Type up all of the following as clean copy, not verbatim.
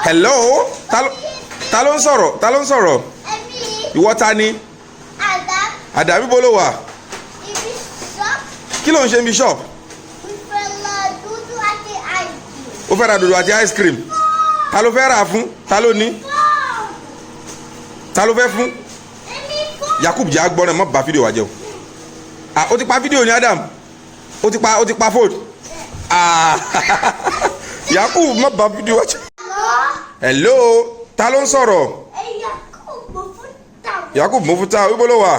hello ta ló ń sọ̀rọ̀ ìwọ ta ni Àdàbí bó ló wà kí ló ń ṣe ní shop ó fẹ́ ra dòdò àti ice cream ta ló fẹ́ rà fún ta ló ní ta ló fẹ́ fún Yakub jẹ́ agbọ́n náà mọ́ bá fídíò wa jẹ́ o ó ti pa fídíò ní Adam ó ti pa fóònù Yakub mọ́ bá fídíò wa jẹ́ hello ta ló ń sọ̀rọ̀ Yakub Mufuta wíbó ló wà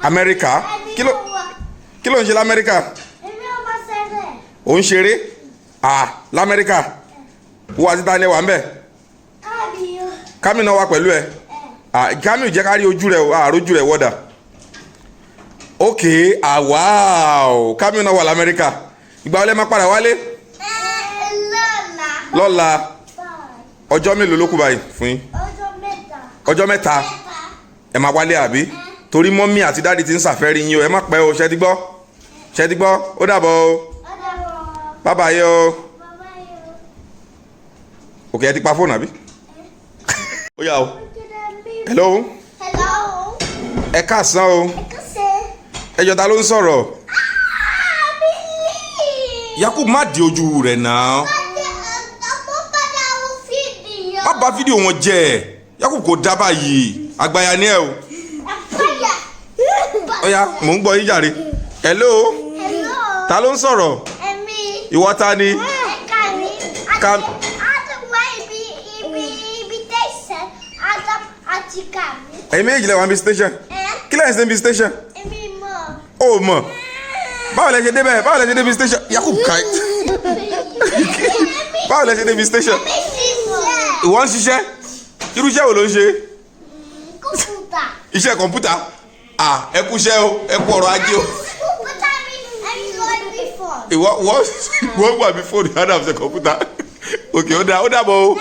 Amẹ́ríkà kí ló ń ṣe l'Amẹ́ríkà ó ń ṣeré l'Amẹ́ríkà wọ́n àti tani wà ń bẹ̀ Kami náà wà pẹ̀lú ẹ Kami jẹ́ ká rí ojú rẹ̀ àrójú rẹ̀ wọ́dà ok wow Kami náà wà l'Amẹ́ríkà ìgbà wọlé má padà wálé lọ́la ọjọ́ mélòó ló kù báyìí fún yín ọjọ́ mẹ́ta ẹ máa wálé àbí torí mọ́mí àti dáàdi ti ń ṣàfẹ́rí yín o ẹ má pẹ́ o ṣẹ́ ti gbọ́ ó dàbọ̀ o bàbá yẹ o òkè ẹ ti pa fóònù àbí ó yá o hello ẹ káàsán o ẹjọ́ ta ló ń sọ̀rọ̀ Yakub má di ojú rẹ̀ náà má bà fídíò wọn jẹ́ Yakub kò dá báyìí àgbàyà ni ẹ o ó yá mò ń gbọ́ yín jàre hello ta ló ń sọ̀rọ̀ ìwọ ta ni ẹ̀yin méjì lẹ wà níbi station kí lẹ́yìn sí níbi station ó mọ̀ báwo lẹ ṣe débẹ̀ báwo lẹ ṣe débi station Yakub kai báwo lẹ ṣe débi station ìwọ ń ṣiṣẹ́ irú iṣẹ́ wo ló ń ṣe iṣẹ́ kọ̀ǹpútà ẹ kú iṣẹ́ o ẹ kú ọ̀rọ̀ ajé o ìwọ wà bí fóònù yàrá àfẹ́ kọ̀ǹpútà òkè ó dàbọ̀ o.